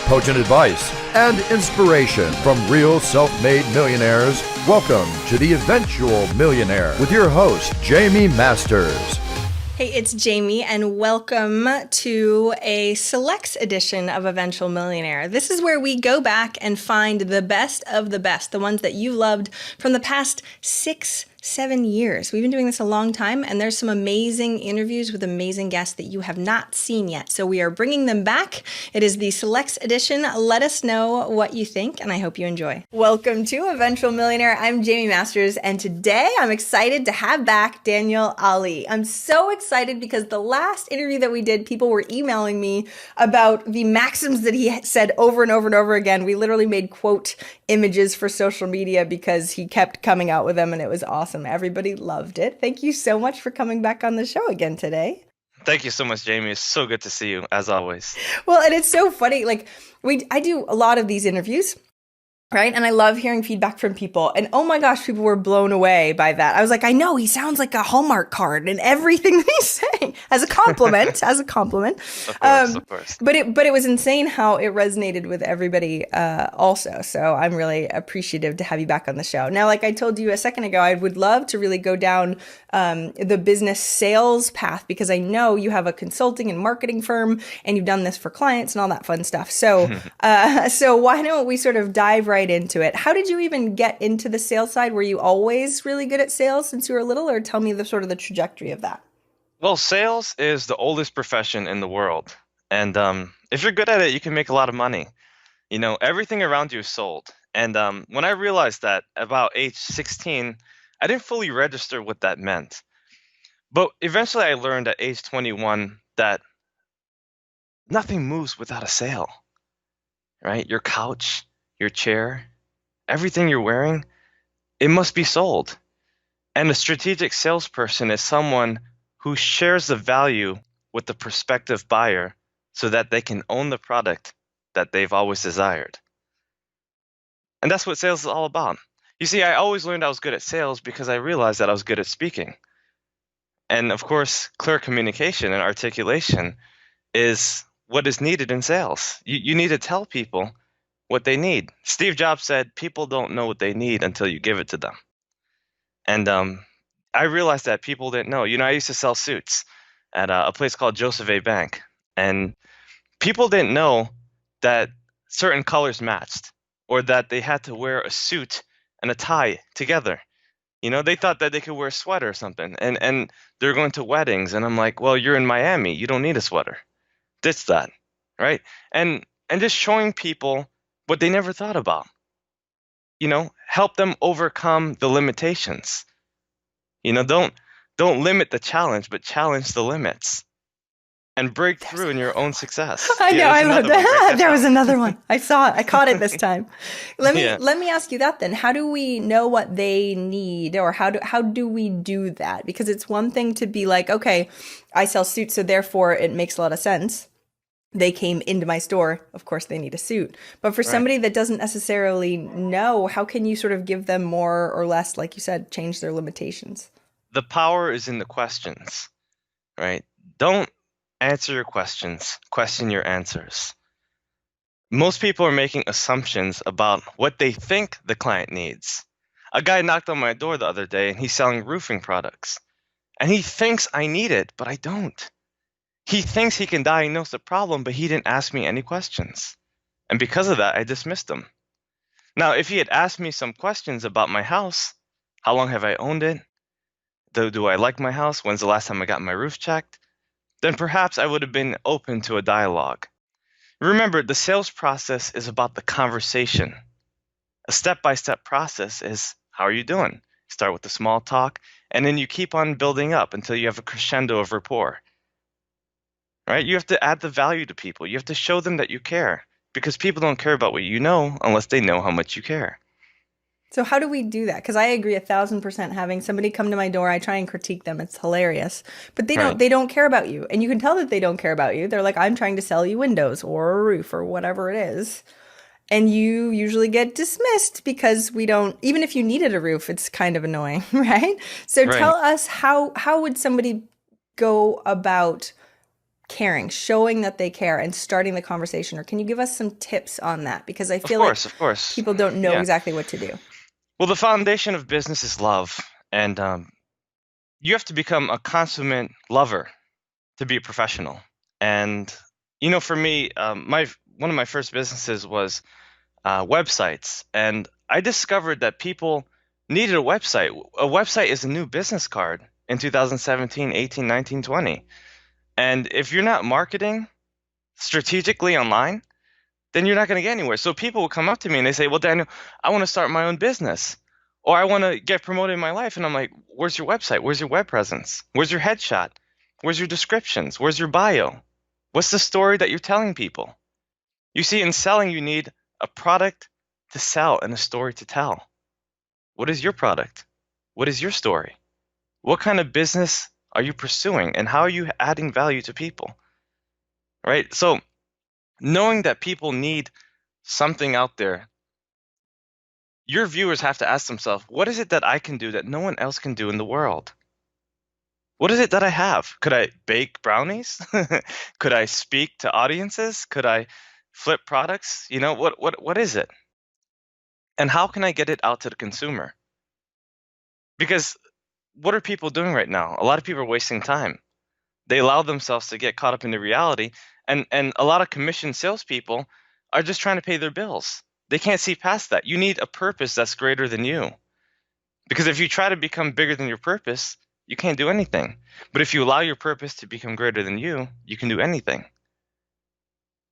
potent advice, and inspiration from real self-made millionaires. Welcome to The Eventual Millionaire with your host, Jaime Masters. Hey, it's Jaime, and welcome to a select edition of Eventual Millionaire. This is where we go back and find the best of the best, the ones that you loved from the past 6-7 years. We've been doing this a long time, and there's some amazing interviews with amazing guests that you have not seen yet. So we are bringing them back. It is the Selects edition. Let us know what you think, and I hope you enjoy. Welcome to Eventual Millionaire. I'm Jaime Masters, and today I'm excited to have back Daniel Ali. I'm so excited because the last interview that we did, people were emailing me about the maxims that he said over and over and over again. We literally made quote images for social media because he kept coming out with them, and it was awesome. Everybody loved it. Thank you so much for coming back on the show again today. Thank you so much, Jaime. It's so good to see you, as always. Well, and it's so funny. I do a lot of these interviews, right? And I love hearing feedback from people. And oh my gosh, people were blown away by that. I was like, I know, he sounds like a Hallmark card and everything that he's saying as a compliment, Of course. But it was insane how it resonated with everybody also. So I'm really appreciative to have you back on the show. Now, like I told you a second ago, I would love to really go down the business sales path because I know you have a consulting and marketing firm and you've done this for clients and all that fun stuff. So, so why don't we sort of dive right into it? How did you even get into the sales side? Were you always really good at sales since you were little, or tell me the sort of the trajectory of that? Well, sales is the oldest profession in the world. And if you're good at it, you can make a lot of money. You know, everything around you is sold. And when I realized that about age 16, I didn't fully register what that meant. But eventually I learned at age 21 that nothing moves without a sale, right? Your couch, your chair, everything you're wearing, it must be sold. And a strategic salesperson is someone who shares the value with the prospective buyer so that they can own the product that they've always desired. And that's what sales is all about. You see, I always learned I was good at sales because I realized that I was good at speaking. And of course, clear communication and articulation is what is needed in sales. You need to tell people what they need. Steve Jobs said, people don't know what they need until you give it to them. And I realized that people didn't know. You know, I used to sell suits at a place called Joseph A. Bank. And people didn't know that certain colors matched or that they had to wear a suit and a tie together. You know, they thought that they could wear a sweater or something. And they're going to weddings. And I'm like, well, you're in Miami. You don't need a sweater. Ditch that, right? And just showing people what they never thought about. You know, help them overcome the limitations. You know, don't limit the challenge, but challenge the limits and break through in your own success. I know, I love that. There was another one. I saw it. I caught it this time. Let me ask you that then. How do we know what they need, or how do we do that? Because it's one thing to be like, okay, I sell suits, so therefore it makes a lot of sense. They came into my store, of course they need a suit. But for somebody that doesn't necessarily know, how can you sort of give them more or less, like you said, change their limitations? The power is in the questions, right? Don't answer your questions, question your answers. Most people are making assumptions about what they think the client needs. A guy knocked on my door the other day and he's selling roofing products. And he thinks I need it, but I don't. He thinks he can diagnose the problem, but he didn't ask me any questions. And because of that, I dismissed him. Now, if he had asked me some questions about my house, how long have I owned it? Do I like my house? When's the last time I got my roof checked? Then perhaps I would have been open to a dialogue. Remember, the sales process is about the conversation. A step-by-step process is, how are you doing? Start with the small talk, and then you keep on building up until you have a crescendo of rapport. Right? You have to add the value to people. You have to show them that you care, because people don't care about what you know unless they know how much you care. So how do we do that? Because I agree 1,000% having somebody come to my door, I try and critique them. It's hilarious. But they don't care about you. And you can tell that they don't care about you. They're like, I'm trying to sell you windows or a roof or whatever it is. And you usually get dismissed because we don't, even if you needed a roof, it's kind of annoying, right? So tell us how would somebody go about caring, showing that they care and starting the conversation? Or can you give us some tips on that? Because I Of feel like course, of course. people don't know Yeah. exactly what to do. Well, the foundation of business is love, and you have to become a consummate lover to be a professional. And for me, my one of my first businesses was websites, and I discovered that people needed a website. A website is a new business card in 2017, 18, 19, 20. And if you're not marketing strategically online, then you're not going to get anywhere. So people will come up to me and they say, "Well, Daniel, I want to start my own business, or I want to get promoted in my life." And I'm like, "Where's your website? Where's your web presence? Where's your headshot? Where's your descriptions? Where's your bio? What's the story that you're telling people?" You see, in selling, you need a product to sell and a story to tell. What is your product? What is your story? What kind of business are you pursuing, and how are you adding value to people? Right? So, knowing that people need something out there, your viewers have to ask themselves, what is it that I can do that no one else can do in the world? What is it that I have? Could I bake brownies? Could I speak to audiences? Could I flip products? What is it? And how can I get it out to the consumer? Because what are people doing right now? A lot of people are wasting time. They allow themselves to get caught up in the reality, and a lot of commissioned salespeople are just trying to pay their bills. They can't see past that. You need a purpose that's greater than you. Because if you try to become bigger than your purpose, you can't do anything. But if you allow your purpose to become greater than you can do anything.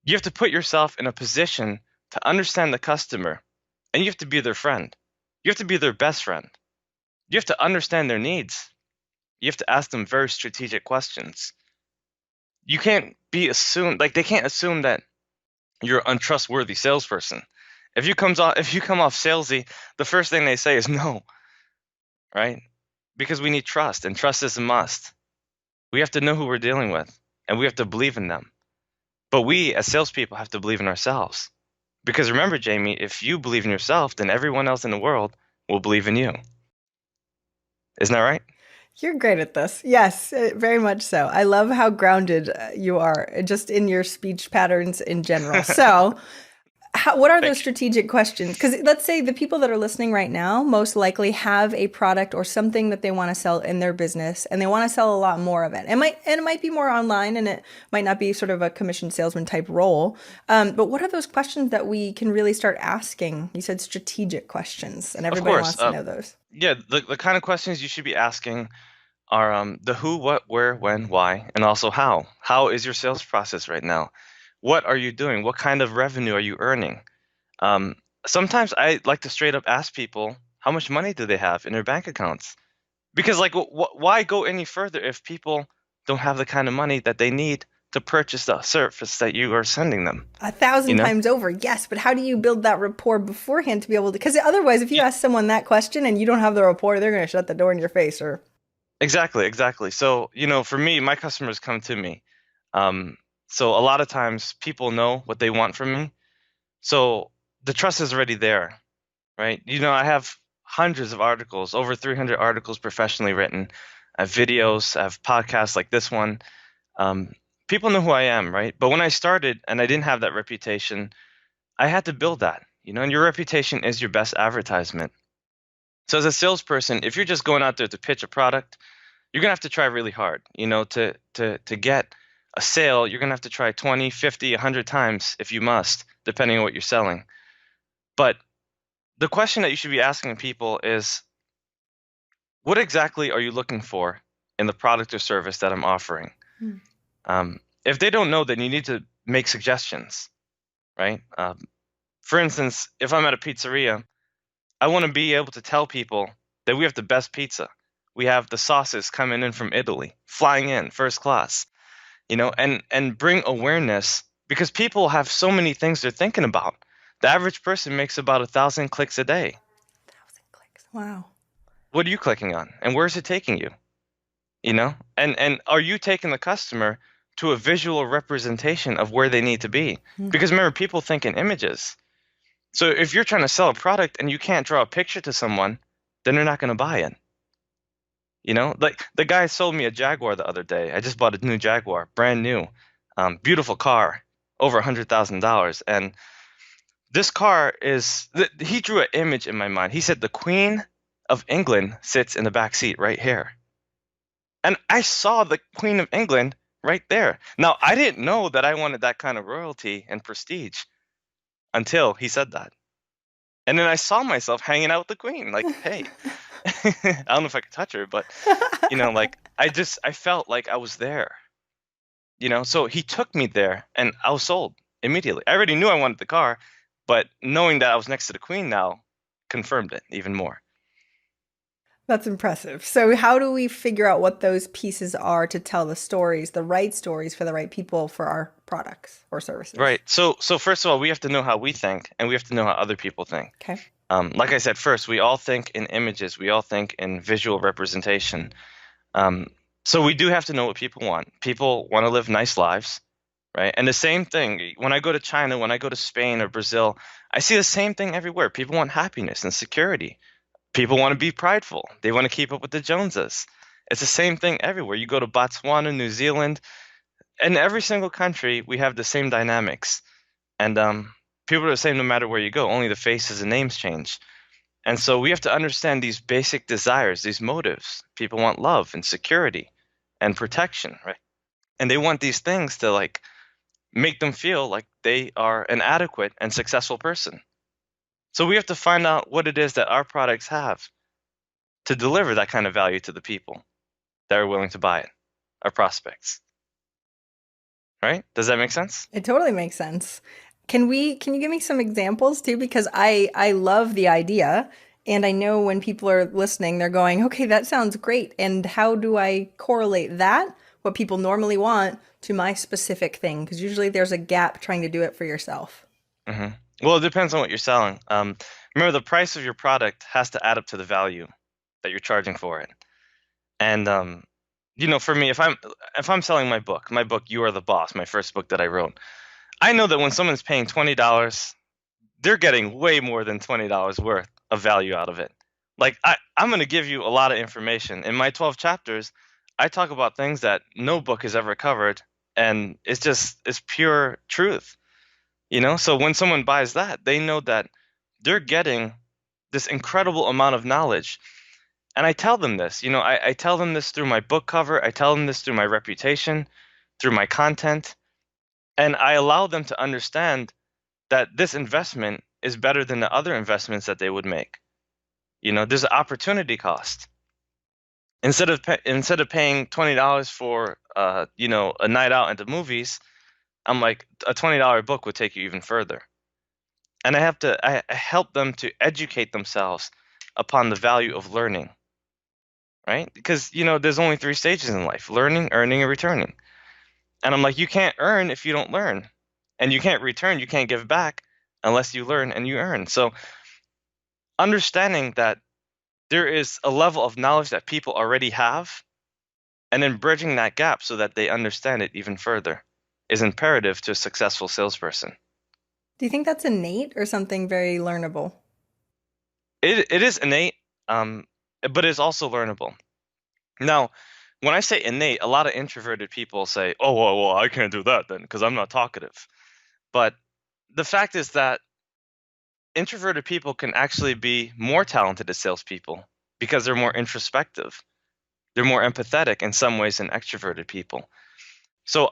You have to put yourself in a position to understand the customer, and you have to be their friend. You have to be their best friend. You have to understand their needs. You have to ask them very strategic questions. You can't be assumed, like they can't assume that you're an untrustworthy salesperson. If you come off salesy, the first thing they say is no, right? Because we need trust, and trust is a must. We have to know who we're dealing with, and we have to believe in them. But we, as salespeople, have to believe in ourselves. Because remember, Jamie, if you believe in yourself, then everyone else in the world will believe in you. Isn't that right? You're great at this. Yes, very much so. I love how grounded you are just in your speech patterns in general. So, what are those Thank you. strategic questions? Because let's say the people that are listening right now most likely have a product or something that they want to sell in their business, and they want to sell a lot more of it. It might be more online, and it might not be sort of a commission salesman type role. But what are those questions that we can really start asking? You said strategic questions, and Of everybody course. wants to know those. Yeah, the kind of questions you should be asking are the who, what, where, when, why, and also how. How is your sales process right now? What are you doing? What kind of revenue are you earning? Um, Sometimes I like to straight up ask people how much money do they have in their bank accounts? Because like, why go any further if people don't have the kind of money that they need to purchase the service that you are sending them? A You thousand know? times over, yes. But how do you build that rapport beforehand to be able to? Because otherwise, if you ask someone that question and you don't have the rapport, they're going to shut the door in your face. Or Exactly, exactly. So, for me, my customers come to me. Um, so a lot of times people know what they want from me. So the trust is already there, right? I have hundreds of articles, over 300 articles professionally written. I have videos, I have podcasts like this one. Um, People know who I am, right? But when I started and I didn't have that reputation, I had to build that, and your reputation is your best advertisement. So as a salesperson, if you're just going out there to pitch a product, you're gonna have to try really hard. To get a sale, you're gonna have to try 20, 50, 100 times if you must, depending on what you're selling. But the question that you should be asking people is, what exactly are you looking for in the product or service that I'm offering? Hmm. If they don't know, then you need to make suggestions, right? For instance, if I'm at a pizzeria, I want to be able to tell people that we have the best pizza. We have the sauces coming in from Italy, flying in first class, and bring awareness, because people have so many things they're thinking about. The average person makes about 1,000 clicks a day. 1,000 clicks. Wow. What are you clicking on, and where is it taking you? And are you taking the customer to a visual representation of where they need to be? Hmm. Because remember, people think in images. So if you're trying to sell a product and you can't draw a picture to someone, then they're not going to buy it. Like the guy sold me a Jaguar the other day. I just bought a new Jaguar, brand new. beautiful car, over $100,000. And this car he drew an image in my mind. He said the Queen of England sits in the back seat right here. And I saw the Queen of England right there. Now, I didn't know that I wanted that kind of royalty and prestige until he said that. And then I saw myself hanging out with the Queen, like, hey, I don't know if I could touch her, but like I felt like I was there. So he took me there and I was sold immediately. I already knew I wanted the car, but knowing that I was next to the Queen now confirmed it even more. That's impressive. So how do we figure out what those pieces are to tell the stories, the right stories for the right people for our products or services? Right. So first of all, we have to know how we think, and we have to know how other people think. Okay. Like I said, first, we all think in images. We all think in visual representation. So we do have to know what people want. People want to live nice lives, right? And the same thing, when I go to China, when I go to Spain or Brazil, I see the same thing everywhere. People want happiness and security. People want to be prideful. They want to keep up with the Joneses. It's the same thing everywhere. You go to Botswana, New Zealand, in every single country, we have the same dynamics. And people are the same no matter where you go. Only the faces and names change. And so we have to understand these basic desires, these motives. People want love and security and protection, right? And they want these things to like make them feel like they are an adequate and successful person. So we have to find out what it is that our products have to deliver that kind of value to the people that are willing to buy it, our prospects. Right? Does that make sense? It totally makes sense. Can you give me some examples too? Because I love the idea, and I know when people are listening, they're going, okay, that sounds great. And how do I correlate that, what people normally want, to my specific thing? Because usually there's a gap trying to do it for yourself. Mm-hmm. Well, it depends on what you're selling. Remember, the price of your product has to add up to the value that you're charging for it. And for me, if I'm selling my book, You Are the Boss, my first book that I wrote, I know that when someone's paying $20, they're getting way more than $20 worth of value out of it. Like I'm going to give you a lot of information. In my 12 chapters, I talk about things that no book has ever covered, and it's pure truth. So when someone buys that, they know that they're getting this incredible amount of knowledge. And I tell them this, I tell them this through my book cover. I tell them this through my reputation, through my content. And I allow them to understand that this investment is better than the other investments that they would make. There's an opportunity cost. Instead of paying $20 for a night out at the movies, I'm like, a $20 book would take you even further. And I help them to educate themselves upon the value of learning, right? Because, there's only 3 stages in life: learning, earning, and returning. And I'm like, you can't earn if you don't learn. And you can't return, you can't give back unless you learn and you earn. So understanding that there is a level of knowledge that people already have, and then bridging that gap so that they understand it even further, is imperative to a successful salesperson. Do you think that's innate or something very learnable? It is innate, but it's also learnable. Now, when I say innate, a lot of introverted people say, oh, well, I can't do that then because I'm not talkative. But the fact is that introverted people can actually be more talented as salespeople because they're more introspective. They're more empathetic in some ways than extroverted people. So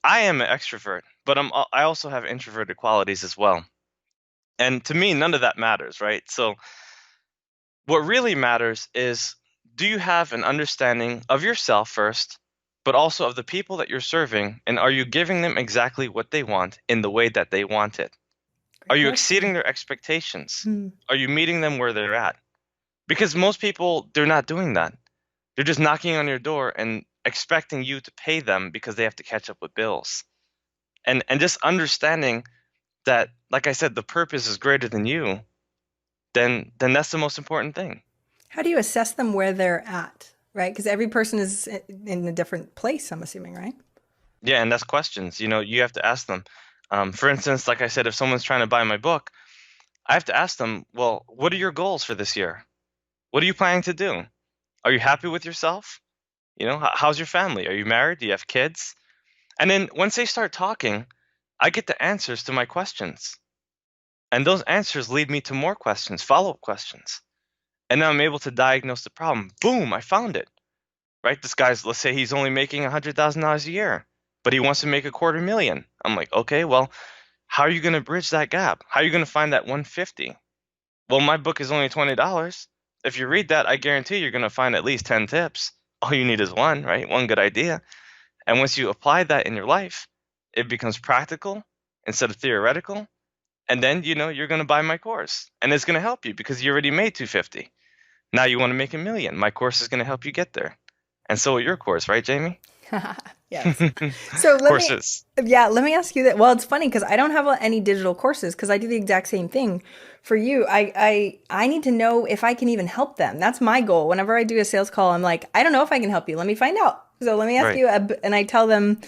I am an extrovert, but I also have introverted qualities as well. And to me, none of that matters, right? So what really matters is, do you have an understanding of yourself first, but also of the people that you're serving, and are you giving them exactly what they want in the way that they want it? Are you exceeding their expectations? Are you meeting them where they're at? Because most people, they're not doing that. They're just knocking on your door and expecting you to pay them because they have to catch up with bills. And just understanding that, like I said, the purpose is greater than you, then that's the most important thing. How do you assess them where they're at, right? Because every person is in a different place, I'm assuming, right? Yeah, and that's questions. You have to ask them. For instance, like I said, if someone's trying to buy my book, I have to ask them, well, what are your goals for this year? What are you planning to do? Are you happy with yourself? How's your family? Are you married? Do you have kids? And then once they start talking, I get the answers to my questions. And those answers lead me to more questions, follow-up questions. And now I'm able to diagnose the problem. Boom, I found it. Right? This guy's, let's say he's only making $100,000 a year, but he wants to make $250,000. I'm like, okay, well, how are you going to bridge that gap? How are you going to find that 150? Well, my book is only $20. If you read that, I guarantee you're going to find at least 10 tips. All you need is one, right? One good idea. And once you apply that in your life, it becomes practical instead of theoretical. And then, you're going to buy my course and it's going to help you because you already made 250. Now you want to make 1,000,000. My course is going to help you get there. And so will your course, right, Jamie? Yes. So Courses. let me ask you that. Well, it's funny because I don't have any digital courses because I do the exact same thing for you. I need to know if I can even help them. That's my goal. Whenever I do a sales call, I'm like, I don't know if I can help you. Let me find out. So let me ask Right. you, and I tell them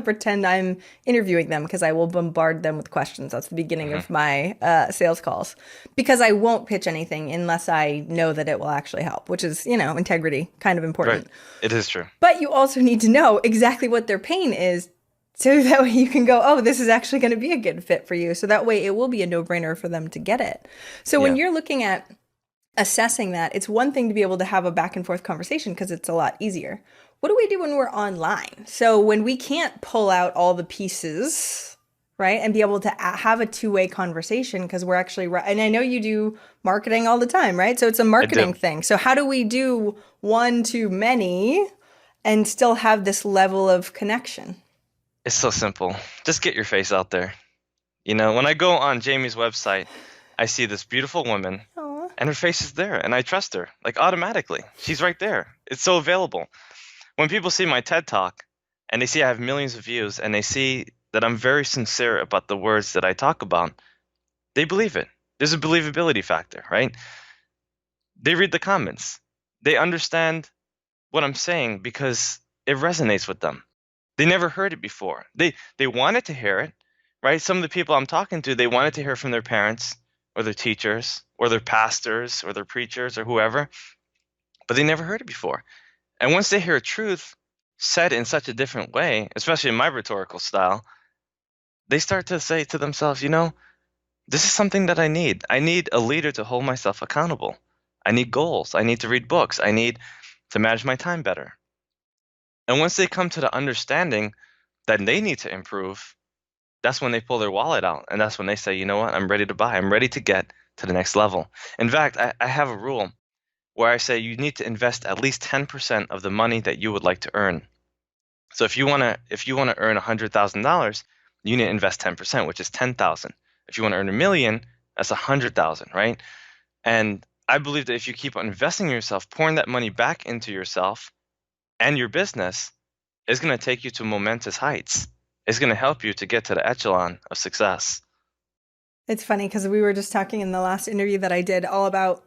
pretend I'm interviewing them because I will bombard them with questions. That's the beginning of my sales calls because I won't pitch anything unless I know that it will actually help, which is, integrity, kind of important. Right. It is true. But you also need to know exactly what their pain is so that way you can go, oh, this is actually going to be a good fit for you. So that way it will be a no-brainer for them to get it. So when Yeah. you're looking at assessing that, it's one thing to be able to have a back and forth conversation because it's a lot easier. What do we do when we're online? So when we can't pull out all the pieces, right, and be able to have a two-way conversation because we're actually, and I know you do marketing all the time, right? So it's a marketing thing. So how do we do one to many and still have this level of connection? It's so simple. Just get your face out there. When I go on Jamie's website, I see this beautiful woman Aw. and her face is there and I trust her, like automatically. She's right there. It's so available. When people see my TED Talk and they see I have millions of views and they see that I'm very sincere about the words that I talk about, they believe it. There's a believability factor, right? They read the comments. They understand what I'm saying because it resonates with them. They never heard it before. They wanted to hear it, right? Some of the people I'm talking to, they wanted to hear from their parents or their teachers or their pastors or their preachers or whoever, but they never heard it before. And once they hear truth said in such a different way, especially in my rhetorical style, they start to say to themselves, this is something that I need. I need a leader to hold myself accountable. I need goals. I need to read books. I need to manage my time better. And once they come to the understanding that they need to improve, that's when they pull their wallet out. And that's when they say, you know what, I'm ready to buy. I'm ready to get to the next level. In fact, I have a rule where I say you need to invest at least 10% of the money that you would like to earn. So if you want to earn $100,000, you need to invest 10%, which is 10,000. If you want to earn 1,000,000, that's 100,000, right? And I believe that if you keep on investing in yourself, pouring that money back into yourself and your business, it's going to take you to momentous heights. It's going to help you to get to the echelon of success. It's funny because we were just talking in the last interview that I did all about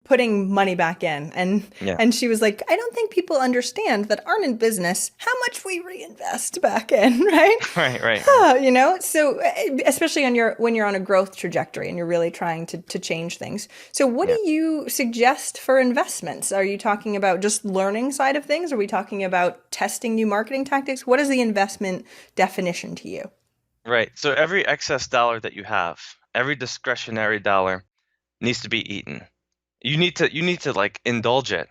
putting money back in. And she was like, I don't think people understand that aren't in business how much we reinvest back in, right? Right. So especially when you're on a growth trajectory and you're really trying to change things. So what do you suggest for investments? Are you talking about just learning side of things? Are we talking about testing new marketing tactics? What is the investment definition to you? Right. So every excess dollar that you have, every discretionary dollar needs to be eaten. You need to like indulge it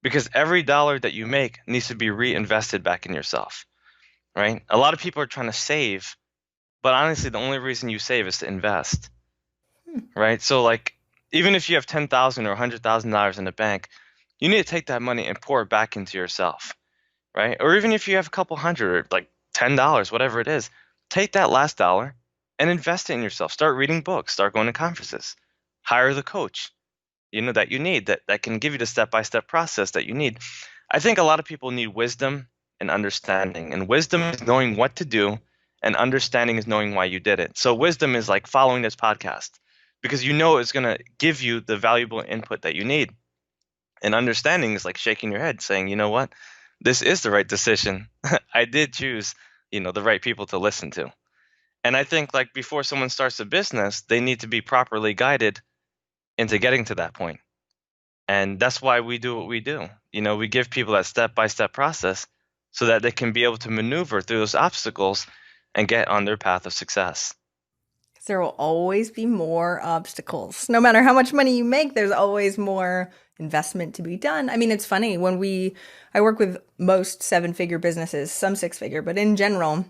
because every dollar that you make needs to be reinvested back in yourself, right? A lot of people are trying to save, but honestly, the only reason you save is to invest, right? So like, even if you have $10,000 or $100,000 in the bank, you need to take that money and pour it back into yourself, right? Or even if you have a couple hundred or like $10, whatever it is, take that last dollar and invest it in yourself. Start reading books, start going to conferences, hire the coach that you need that can give you the step-by-step process that you need. I think a lot of people need wisdom and understanding, and wisdom is knowing what to do and understanding is knowing why you did it. So wisdom is like following this podcast because it's going to give you the valuable input that you need, and understanding is like shaking your head saying, you know what, this is the right decision. I did choose the right people to listen to. And I think like before someone starts a business, they need to be properly guided into getting to that point. And that's why we do what we do. We give people that step-by-step process so that they can be able to maneuver through those obstacles and get on their path of success. There will always be more obstacles. No matter how much money you make, there's always more investment to be done. I mean, it's funny I work with most 7-figure businesses, some 6-figure, but in general,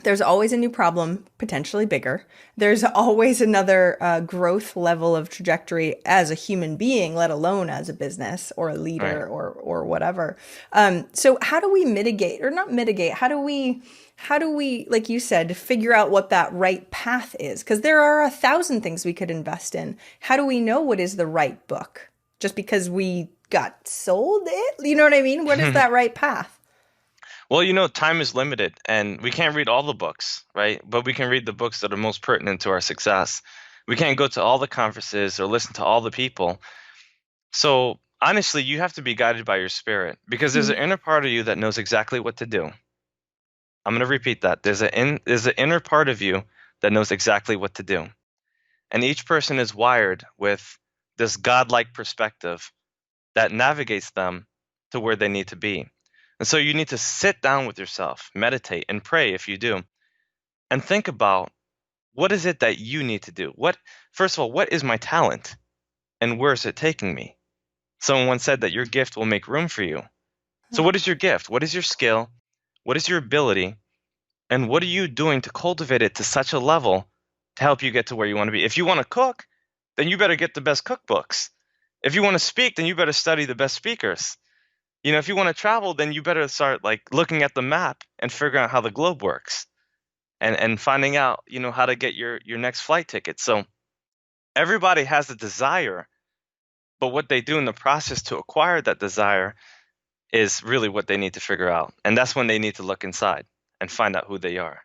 there's always a new problem, potentially bigger. There's always another growth level of trajectory as a human being, let alone as a business or a leader Right. or whatever. So how do we mitigate or not mitigate? How do we, like you said, figure out what that right path is? Because there are 1,000 things we could invest in. How do we know what is the right book? Just because we got sold it? You know what I mean? What is that right path? Well, time is limited and we can't read all the books, right? But we can read the books that are most pertinent to our success. We can't go to all the conferences or listen to all the people. So honestly, you have to be guided by your spirit because there's an inner part of you that knows exactly what to do. I'm going to repeat that. There's an inner part of you that knows exactly what to do. And each person is wired with this godlike perspective that navigates them to where they need to be. And so you need to sit down with yourself, meditate, and pray if you do, and think about what is it that you need to do? First of all, what is my talent and where is it taking me? Someone once said that your gift will make room for you. So what is your gift? What is your skill? What is your ability? And what are you doing to cultivate it to such a level to help you get to where you want to be? If you want to cook, then you better get the best cookbooks. If you want to speak, then you better study the best speakers. If you want to travel, then you better start looking at the map and figuring out how the globe works and finding out, how to get your next flight ticket. So everybody has a desire, but what they do in the process to acquire that desire is really what they need to figure out. And that's when they need to look inside and find out who they are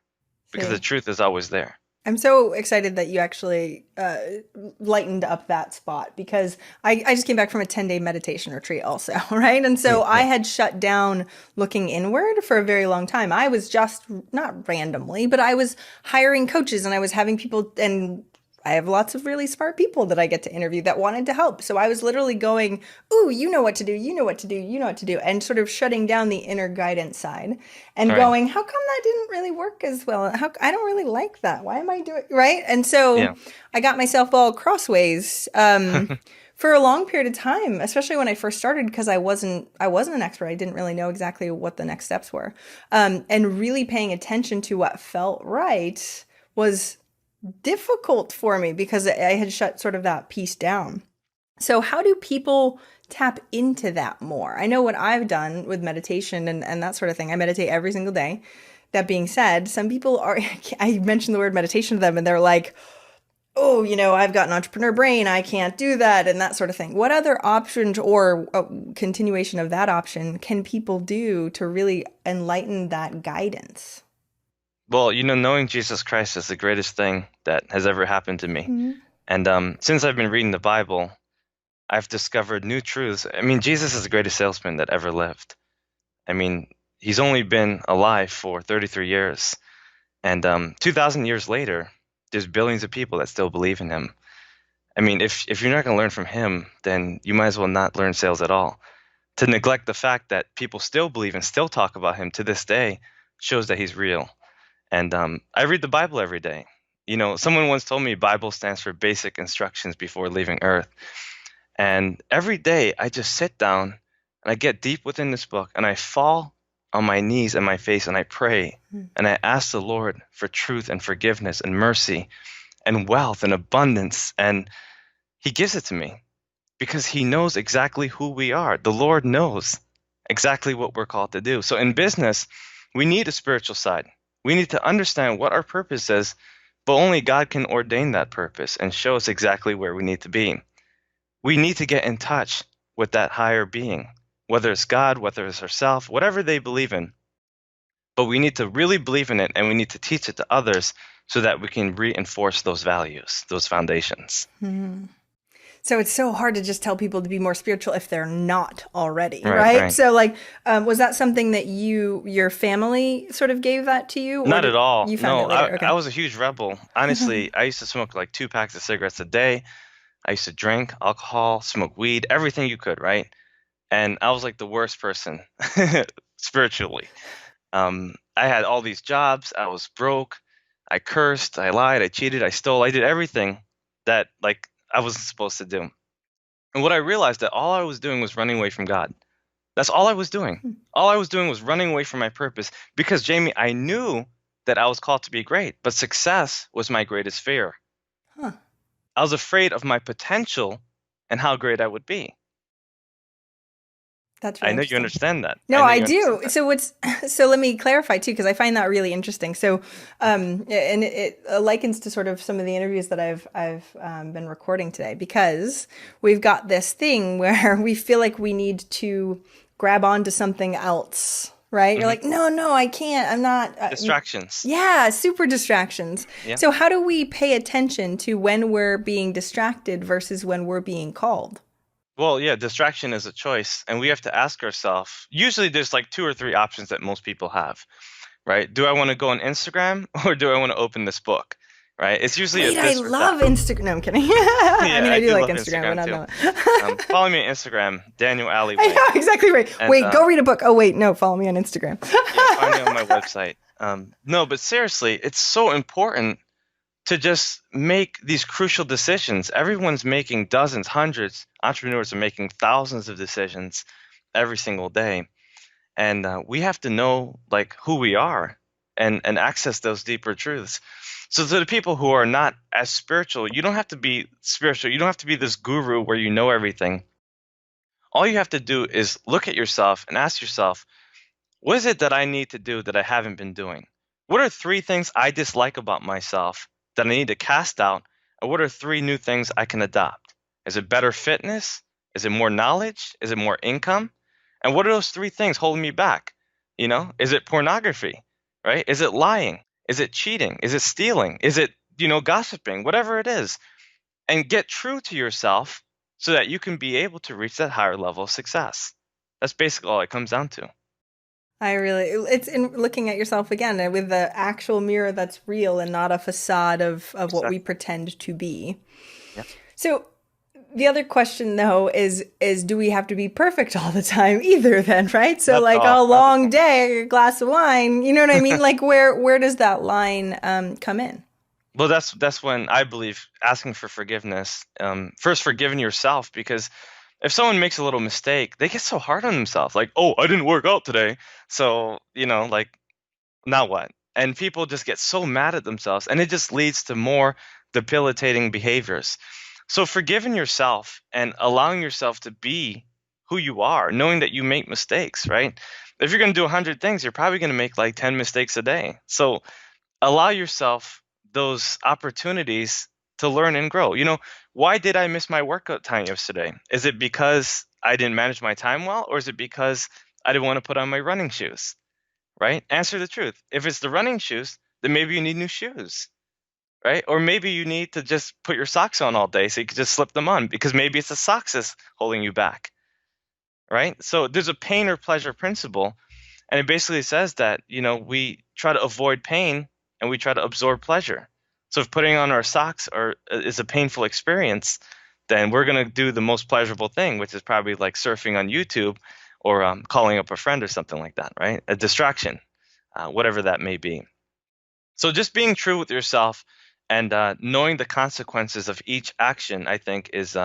because the truth is always there. I'm so excited that you actually lightened up that spot because I just came back from a 10-day meditation retreat also, right? And so I had shut down looking inward for a very long time. I was just, not randomly, but I was hiring coaches and I was having people, and I have lots of really smart people that I get to interview that wanted to help. So I was literally going, ooh, you know what to do, you know what to do, you know what to do, and sort of shutting down the inner guidance side and going, how come that didn't really work as well? I don't really like that. Why am I doing right? And so I got myself all crossways for a long period of time, especially when I first started, because I wasn't an expert. I didn't really know exactly what the next steps were. And really paying attention to what felt right was difficult for me because I had shut sort of that piece down. So how do people tap into that more? I know what I've done with meditation and that sort of thing. I meditate every single day. That being said, some people I mentioned the word meditation to them and they're like, oh, I've got an entrepreneur brain. I can't do that and that sort of thing. What other options or a continuation of that option can people do to really enlighten that guidance? Well, knowing Jesus Christ is the greatest thing that has ever happened to me. And since I've been reading the Bible, I've discovered new truths. I mean, Jesus is the greatest salesman that ever lived. I mean, he's only been alive for 33 years. And 2,000 years later, there's billions of people that still believe in him. I mean, if you're not going to learn from him, then you might as well not learn sales at all. To neglect the fact that people still believe and still talk about him to this day shows that he's real. And I read the Bible every day. Someone once told me Bible stands for basic instructions before leaving Earth. And every day I just sit down and I get deep within this book and I fall on my knees and my face and I pray and I ask the Lord for truth and forgiveness and mercy and wealth and abundance. And he gives it to me because he knows exactly who we are. The Lord knows exactly what we're called to do. So in business, we need a spiritual side. We need to understand what our purpose is, but only God can ordain that purpose and show us exactly where we need to be. We need to get in touch with that higher being, whether it's God, whether it's ourselves, whatever they believe in. But we need to really believe in it and we need to teach it to others so that we can reinforce those values, those foundations. So it's so hard to just tell people to be more spiritual if they're not already, right? So was that something that your family sort of gave that to you? Not at all. You found it later? Okay. I was a huge rebel. Honestly, I used to smoke 2 packs of cigarettes a day. I used to drink alcohol, smoke weed, everything you could, right? And I was the worst person spiritually. I had all these jobs. I was broke. I cursed. I lied. I cheated. I stole. I did everything that like I wasn't supposed to do. And what I realized that all I was doing was running away from God. That's all I was doing. All I was doing was running away from my purpose because, Jamie, I knew that I was called to be great, but success was my greatest fear. Huh. I was afraid of my potential and how great I would be. That's I really know you interesting. understand that. No, know I you understand do. that. So let me clarify too, because I find that really interesting. So, and it likens to sort of some of the interviews that I've been recording today, because we've got this thing where we feel like we need to grab onto something else, right? You're like, no, I can't. I'm not. Distractions. Yeah, super distractions. Yeah. So how do we pay attention to when we're being distracted versus when we're being called? Well, yeah, distraction is a choice, and we have to ask ourselves. Usually, there's like 2 or 3 options that most people have, right? Do I want to go on Instagram or do I want to open this book, right? It's usually a Wait, I this or love that. Instagram. No, I'm kidding. I Yeah, mean, I I do do like love Instagram, but Instagram not too. that. Follow me on Instagram, Daniel I Alleyway, know, exactly right. and Wait, go read a book. Oh, wait, no, follow me on Instagram. yeah, find me on my website. No, but seriously, it's so important to just make these crucial decisions. Everyone's making dozens, hundreds. Entrepreneurs are making thousands of decisions every single day, and we have to know like who we are and access those deeper truths. So to the people who are not as spiritual, you don't have to be spiritual. You don't have to be this guru where you know everything. All you have to do is look at yourself and ask yourself, what is it that I need to do that I haven't been doing? What are 3 things I dislike about myself that I need to cast out? And what are 3 new things I can adopt? Is it better fitness? Is it more knowledge? Is it more income? And what are those 3 things holding me back? Is it pornography? Right? Is it lying? Is it cheating? Is it stealing? Is it, gossiping? Whatever it is. And get true to yourself so that you can be able to reach that higher level of success. That's basically all it comes down to. It's in looking at yourself again with the actual mirror that's real and not a facade of what we pretend to be. Yeah. So the other question though is do we have to be perfect all the time either then, right? So like a long day, a glass of wine, you know what I mean? Like where does that line come in? Well, that's when I believe asking for forgiveness. First, forgiving yourself, because if someone makes a little mistake, they get so hard on themselves. Like, oh, I didn't work out today, so like, now what? And people just get so mad at themselves, and it just leads to more debilitating behaviors. So forgiving yourself and allowing yourself to be who you are, knowing that you make mistakes, right? If you're going to do 100 things, you're probably going to make like 10 mistakes a day. So allow yourself those opportunities to learn and grow. Why did I miss my workout time yesterday? Is it because I didn't manage my time well, or is it because I didn't want to put on my running shoes? Right? Answer the truth. If it's the running shoes, then maybe you need new shoes, right? Or maybe you need to just put your socks on all day so you can just slip them on, because maybe it's the socks that's holding you back, right? So there's a pain or pleasure principle, and it basically says that, we try to avoid pain and we try to absorb pleasure. So if putting on our socks is a painful experience, then we're going to do the most pleasurable thing, which is probably like surfing on YouTube or calling up a friend or something like that, right? A distraction, whatever that may be. So just being true with yourself and knowing the consequences of each action, I think, is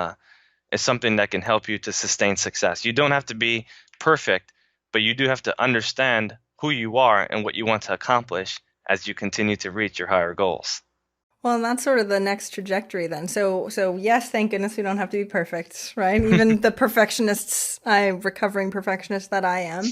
something that can help you to sustain success. You don't have to be perfect, but you do have to understand who you are and what you want to accomplish as you continue to reach your higher goals. Well, and that's sort of the next trajectory then. So yes, thank goodness we don't have to be perfect, right? Even the perfectionists, recovering perfectionist that I am.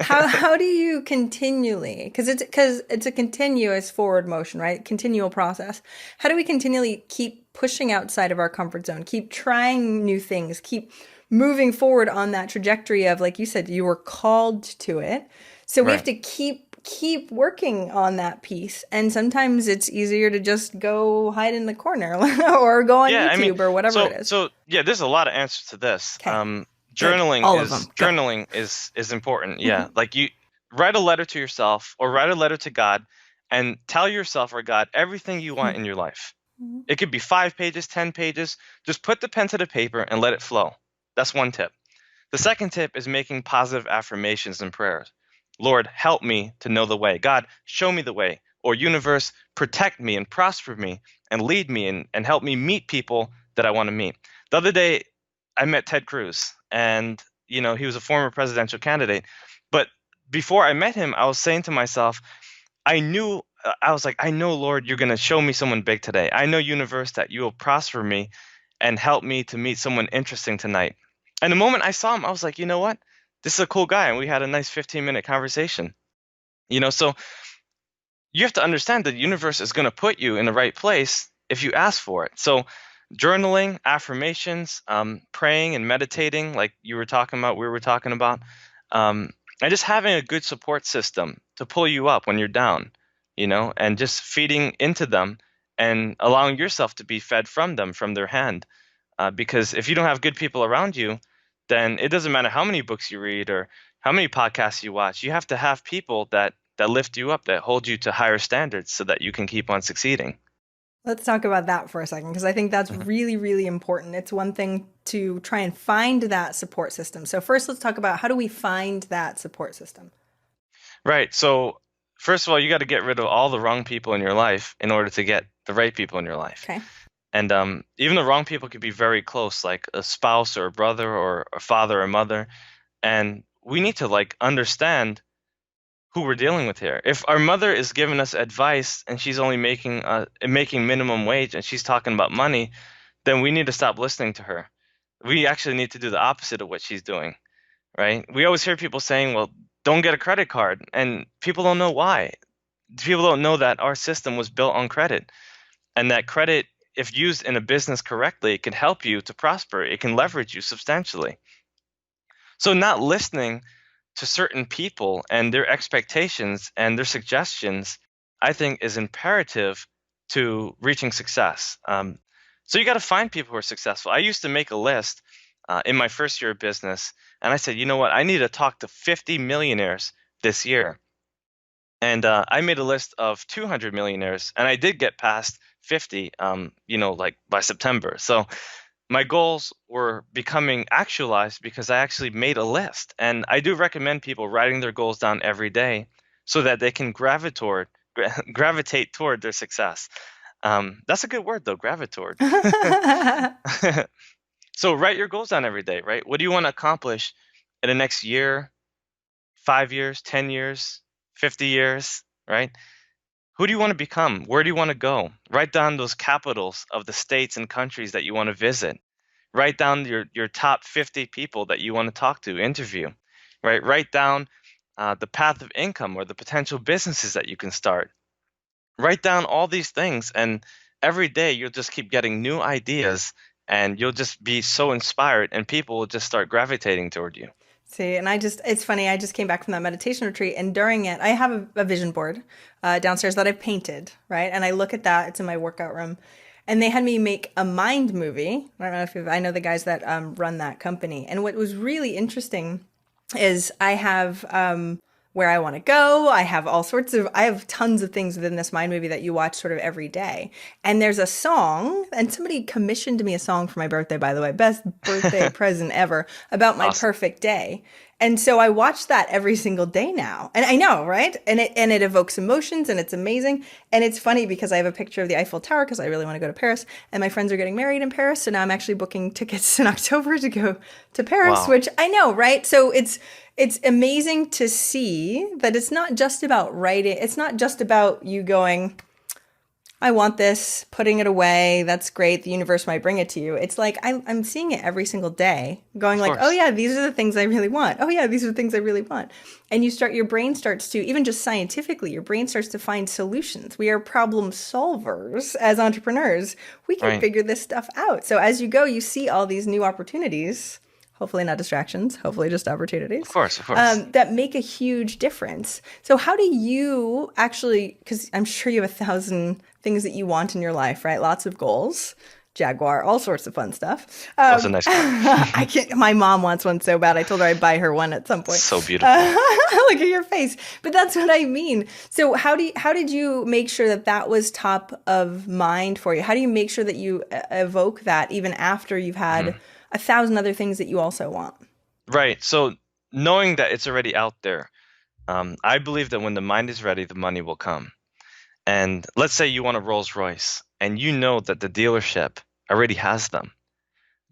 How do you continually, because it's a continuous forward motion, right? Continual process. How do we continually keep pushing outside of our comfort zone, keep trying new things, keep moving forward on that trajectory of, like you said, you were called to it. So we have to keep working on that piece, and sometimes it's easier to just go hide in the corner or go on YouTube or whatever it is. So yeah, there's a lot of answers to this. Okay. Journaling is important. Yeah, like you write a letter to yourself or write a letter to God and tell yourself or God everything you want in your life. It could be 5 pages, 10 pages. Just put the pen to the paper and let it flow. That's one tip. The second tip is making positive affirmations and prayers. Lord, help me to know the way. God, show me the way. Or universe, protect me and prosper me and lead me and help me meet people that I want to meet. The other day, I met Ted Cruz, and he was a former presidential candidate. But before I met him, I was saying to myself, I was like, I know, Lord, you're going to show me someone big today. I know, universe, that you will prosper me and help me to meet someone interesting tonight. And the moment I saw him, I was like, you know what? This is a cool guy. And we had a nice 15-minute conversation. So you have to understand that the universe is going to put you in the right place if you ask for it. So journaling, affirmations, praying and meditating, like we were talking about, and just having a good support system to pull you up when you're down, and just feeding into them and allowing yourself to be fed from them, from their hand. Because if you don't have good people around you, then it doesn't matter how many books you read or how many podcasts you watch. You have to have people that lift you up, that hold you to higher standards so that you can keep on succeeding. Let's talk about that for a second, because I think that's really, really important. It's one thing to try and find that support system. So first, let's talk about how do we find that support system? Right. So first of all, you got to get rid of all the wrong people in your life in order to get the right people in your life. Okay. And even the wrong people could be very close, like a spouse or a brother or a father or mother. And we need to understand who we're dealing with here. If our mother is giving us advice and she's only making minimum wage and she's talking about money, then we need to stop listening to her. We actually need to do the opposite of what she's doing, right? We always hear people saying, well, don't get a credit card. And people don't know why. People don't know that our system was built on credit, and that credit, if used in a business correctly, it can help you to prosper. It can leverage you substantially. So not listening to certain people and their expectations and their suggestions, I think, is imperative to reaching success. So you got to find people who are successful. I used to make a list in my first year of business, and I said, you know what? I need to talk to 50 millionaires this year. And I made a list of 200 millionaires, and I did get past 50, by September. So my goals were becoming actualized because I actually made a list. And I do recommend people writing their goals down every day so that they can gravitate toward their success. That's a good word, though, gravitate. So write your goals down every day, right? What do you want to accomplish in the next year, 5 years, 10 years, 50 years, right? Who do you want to become? Where do you want to go? Write down those capitals of the states and countries that you want to visit. Write down your top 50 people that you want to talk to, interview, right? Write down the path of income or the potential businesses that you can start. Write down all these things, and every day you'll just keep getting new ideas, and you'll just be so inspired, and people will just start gravitating toward you. See, and it's funny, I just came back from that meditation retreat, and during it, I have a vision board downstairs that I've painted, right? And I look at that, it's in my workout room, and they had me make a mind movie. I don't know if I know the guys that run that company. And what was really interesting is I have where I want to go. I have I have tons of things within this mind movie that you watch sort of every day. And there's a song, and somebody commissioned me a song for my birthday, by the way, best birthday present ever, about my perfect day. And so I watch that every single day now. And I know, right? And it evokes emotions, and it's amazing. And it's funny because I have a picture of the Eiffel Tower because I really want to go to Paris, and my friends are getting married in Paris. So now I'm actually booking tickets in October to go to Paris, which I know, right? So it's amazing to see that it's not just about writing. It's not just about you going, I want this, putting it away. That's great. The universe might bring it to you. It's like I'm seeing it every single day, going like, oh yeah, these are the things I really want. Oh yeah, these are the things I really want. And your brain starts to, even just scientifically, your brain starts to find solutions. We are problem solvers as entrepreneurs. We can figure this stuff out. So as you go, you see all these new opportunities. Hopefully not distractions, hopefully just opportunities. Of course. That make a huge difference. So how do you actually, because I'm sure you have 1,000 things that you want in your life, right? Lots of goals, Jaguar, all sorts of fun stuff. That's a nice car. My mom wants one so bad. I told her I'd buy her one at some point. So beautiful. Look at your face. But that's what I mean. So how did you make sure that was top of mind for you? How do you make sure that you evoke that even after you've had 1,000 other things that you also want? Right. So knowing that it's already out there, I believe that when the mind is ready, the money will come. And let's say you want a Rolls Royce and you know that the dealership already has them.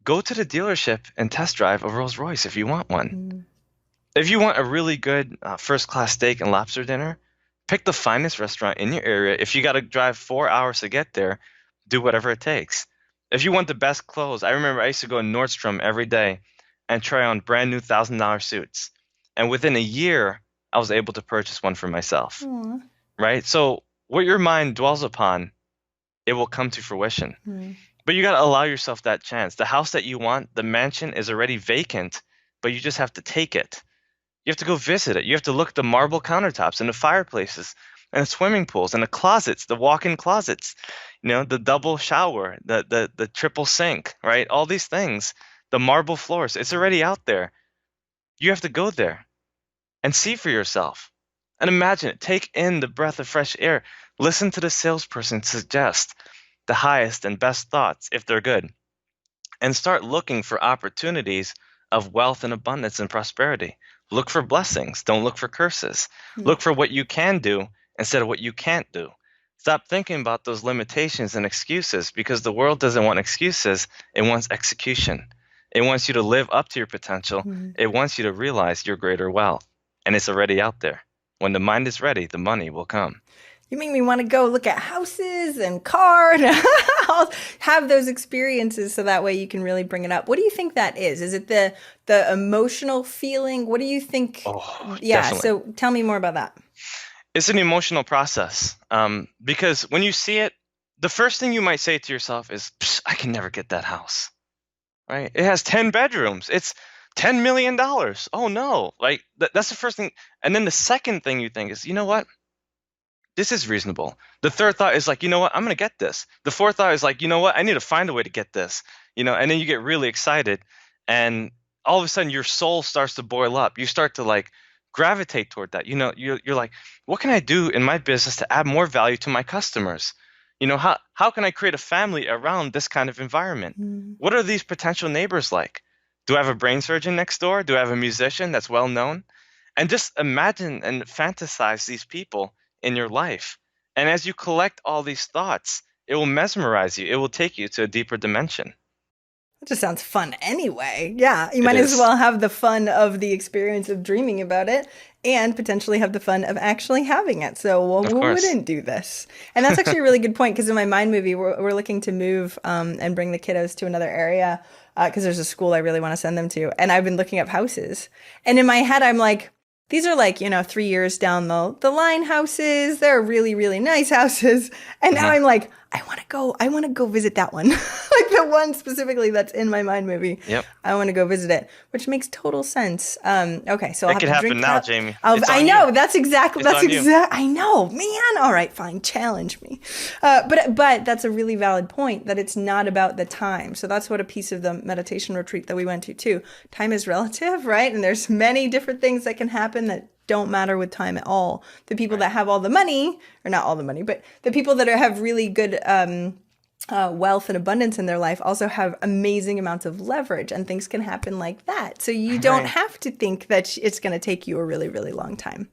Go to the dealership and test drive a Rolls Royce if you want one. Mm. If you want a really good first class steak and lobster dinner, pick the finest restaurant in your area. If you got to drive 4 hours to get there, do whatever it takes. If you want the best clothes, I remember I used to go to Nordstrom every day and try on brand new $1,000 suits. And within a year, I was able to purchase one for myself, Aw. right? So what your mind dwells upon, it will come to fruition. Mm. But you got to allow yourself that chance. The house that you want, the mansion is already vacant, but you just have to take it. You have to go visit it. You have to look at the marble countertops and the fireplaces and the swimming pools and the closets, the walk-in closets, the double shower, the triple sink, right? All these things, the marble floors, it's already out there. You have to go there and see for yourself. And imagine it. Take in the breath of fresh air. Listen to the salesperson suggest the highest and best thoughts if they're good. And start looking for opportunities of wealth and abundance and prosperity. Look for blessings. Don't look for curses. Look for what you can do instead of what you can't do. Stop thinking about those limitations and excuses, because the world doesn't want excuses. It wants execution. It wants you to live up to your potential. It wants you to realize your greater wealth. And it's already out there. When the mind is ready, the money will come. You make me want to go look at houses and cars. I'll have those experiences so that way you can really bring it up. What do you think that is? Is it the emotional feeling? What do you think? Oh, Yeah, definitely. so tell me more about that. It's an emotional process, because when you see it, the first thing you might say to yourself is, I can never get that house, right? It has 10 bedrooms. It's $10 million. Oh no, like that's the first thing. And then the second thing you think is, you know what? This is reasonable. The third thought is like, you know what? I'm going to get this. The fourth thought is like, you know what? I need to find a way to get this, and then you get really excited, and all of a sudden your soul starts to boil up. You start to like gravitate toward that. You're like, what can I do in my business to add more value to my customers? How can I create a family around this kind of environment? What are these potential neighbors like? Do I have a brain surgeon next door? Do I have a musician that's well known? And just imagine and fantasize these people in your life. And as you collect all these thoughts, it will mesmerize you. It will take you to a deeper dimension. It just sounds fun anyway. Yeah, you It might as is. well have the fun of the experience of dreaming about it and potentially have the fun of actually having it. So Of who course. wouldn't do this? And that's actually a really good point, because in my mind movie, we're looking to move and bring the kiddos to another area because there's a school I really want to send them to. And I've been looking up houses. And in my head, I'm like, these are like, 3 years down the line houses. They're really, really nice houses. And now I'm like, I want to go visit that one. Like the one specifically that's in my mind movie. Yep. I want to go visit it, which makes total sense. Okay, so I'll It have could to happen drink now, that. Jamie. I know, that's exactly, It's on you. I know, man. All right, fine, challenge me. But that's a really valid point, that it's not about the time. So that's what a piece of the meditation retreat that we went to too. Time is relative, right? And there's many different things that can happen that don't matter with time at all. The people that have all the money, or not all the money, but the people that have really good wealth and abundance in their life also have amazing amounts of leverage, and things can happen like that. So you don't Right. have to think that it's going to take you a really, really long time.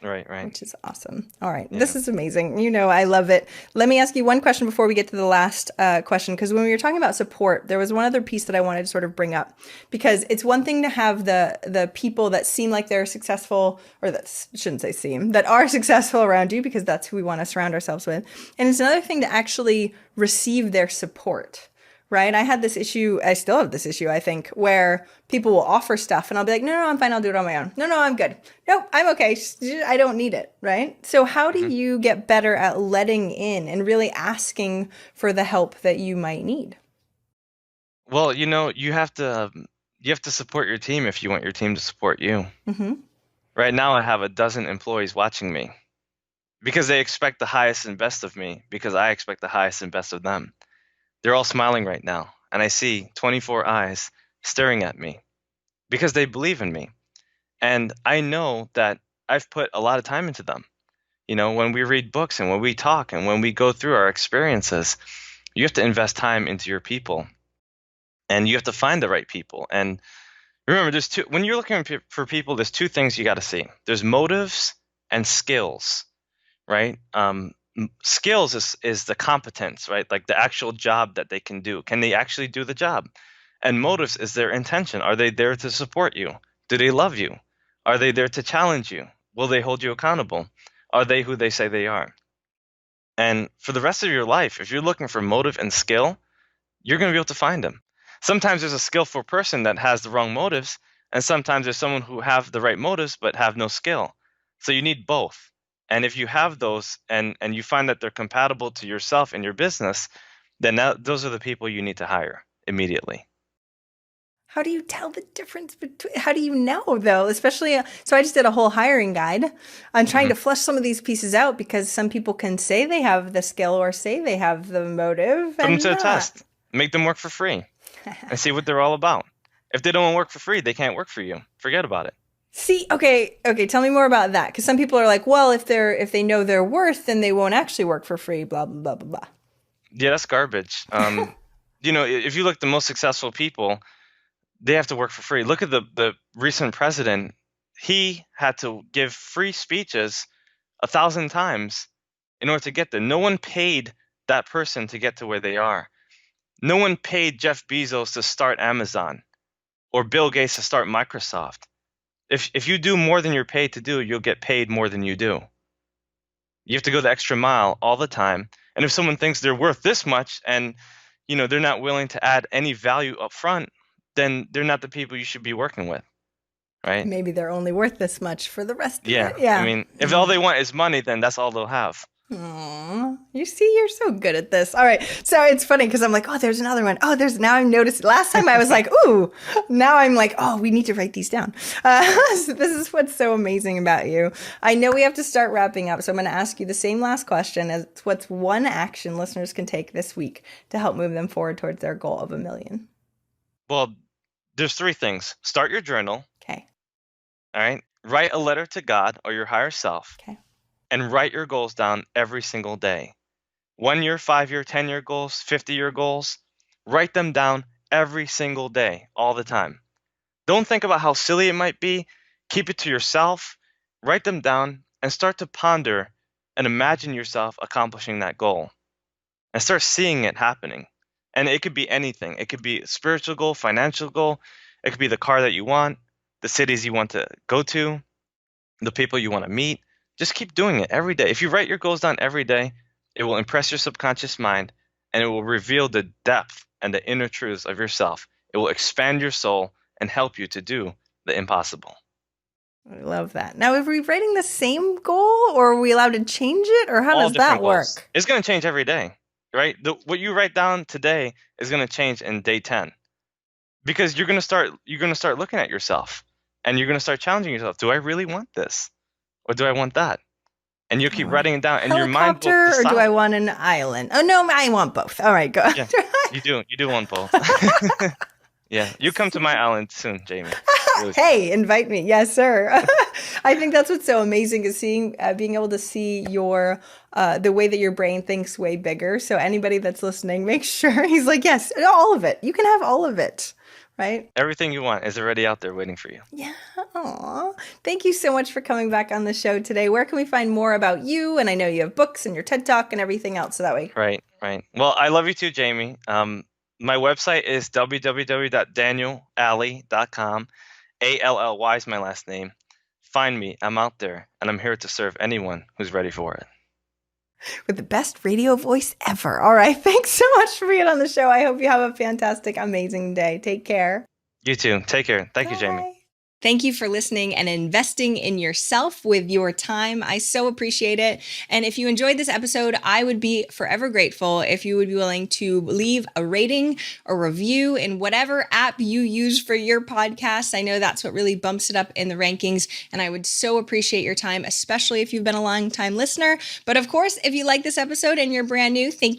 Right. Which is awesome. All right. This is amazing. I love it. Let me ask you one question before we get to the last question, because when we were talking about support, there was one other piece that I wanted to sort of bring up, because it's one thing to have the people that seem like they're successful, or that shouldn't say seem, that are successful around you, because that's who we want to surround ourselves with. And it's another thing to actually receive their support. Right? I had this issue, I still have this issue, I think, where people will offer stuff and I'll be like, no, I'm fine, I'll do it on my own. No, I'm good. Nope, I'm okay. I don't need it, right? So how do you get better at letting in and really asking for the help that you might need? Well, you have to support your team if you want your team to support you. Mm-hmm. Right now, I have a dozen employees watching me because they expect the highest and best of me, because I expect the highest and best of them. They're all smiling right now, and I see 24 eyes staring at me because they believe in me. And I know that I've put a lot of time into them. When we read books and when we talk and when we go through our experiences, you have to invest time into your people, and you have to find the right people. And Remember, when you're looking for people, there's two things you got to see. There's motives and skills, right? Skills is the competence, right? Like the actual job that they can do. Can they actually do the job? And motives is their intention. Are they there to support you? Do they love you? Are they there to challenge you? Will they hold you accountable? Are they who they say they are? And for the rest of your life, if you're looking for motive and skill, you're going to be able to find them. Sometimes there's a skillful person that has the wrong motives, and sometimes there's someone who have the right motives but have no skill. So you need both. And if you have those and you find that they're compatible to yourself and your business, then those are the people you need to hire immediately. How do you tell the difference between, how do you know though? Especially, so I just did a whole hiring guide. I'm trying to flush some of these pieces out because some people can say they have the skill or say they have the motive. Put them to a test. Make them work for free and see what they're all about. If they don't want to work for free, they can't work for you. Forget about it. See, okay. Tell me more about that. Because some people are like, well, if they know their worth, then they won't actually work for free, blah, blah, blah, blah, blah. Yeah, that's garbage. If you look at the most successful people, they have to work for free. Look at the recent president. He had to give free speeches 1,000 times in order to get there. No one paid that person to get to where they are. No one paid Jeff Bezos to start Amazon or Bill Gates to start Microsoft. If you do more than you're paid to do, you'll get paid more than you do. You have to go the extra mile all the time. And if someone thinks they're worth this much and they're not willing to add any value up front, then they're not the people you should be working with, right? Maybe they're only worth this much for the rest of it. Yeah. I mean, if all they want is money, then that's all they'll have. Aww. You see, you're so good at this. All right. So it's funny because I'm like, oh, there's another one. Oh, now I've noticed. Last time I was like, ooh. Now I'm like, oh, we need to write these down. So this is what's so amazing about you. I know we have to start wrapping up. So I'm going to ask you the same last question as what's one action listeners can take this week to help move them forward towards their goal of 1 million? Well, there's 3 things. Start your journal. Okay. All right. Write a letter to God or your higher self. Okay. And write your goals down every single day. 1 year, 5 year, 10-year goals, 50-year goals. Write them down every single day, all the time. Don't think about how silly it might be. Keep it to yourself. Write them down and start to ponder and imagine yourself accomplishing that goal. And start seeing it happening. And it could be anything. It could be a spiritual goal, financial goal. It could be the car that you want, the cities you want to go to, the people you want to meet. Just keep doing it every day. If you write your goals down every day, it will impress your subconscious mind and it will reveal the depth and the inner truths of yourself. It will expand your soul and help you to do the impossible. I love that. Now, are we writing the same goal or are we allowed to change it or how does that work? Goals. It's going to change every day, right? What you write down today is going to change in day 10 because you're going to start looking at yourself and you're going to start challenging yourself. Do I really want this? Or do I want that? And you keep writing it down, and your mind will decide. Or do I want an island? Oh no, I want both. All right, go. Yeah, you do. You do want both. Yeah, you come to my island soon, Jaime. Really. Hey, invite me. Yes, sir. I think that's what's so amazing is being able to see your the way that your brain thinks way bigger. So anybody that's listening, make sure he's like, yes, all of it. You can have all of it. Right? Everything you want is already out there waiting for you. Yeah. Aw. Thank you so much for coming back on the show today. Where can we find more about you? And I know you have books and your TED Talk and everything else. So that way. Right. Well, I love you too, Jaime. My website is www.danielally.com. ALLY is my last name. Find me. I'm out there, and I'm here to serve anyone who's ready for it. With the best radio voice ever. All right. Thanks so much for being on the show. I hope you have a fantastic, amazing day. Take care. You too. Take care. Thank Bye. you, Jaime. Thank you for listening and investing in yourself with your time. I so appreciate it. And if you enjoyed this episode, I would be forever grateful if you would be willing to leave a rating or review in whatever app you use for your podcast. I know that's what really bumps it up in the rankings. And I would so appreciate your time, especially if you've been a long time listener. But of course, if you like this episode and you're brand new, thank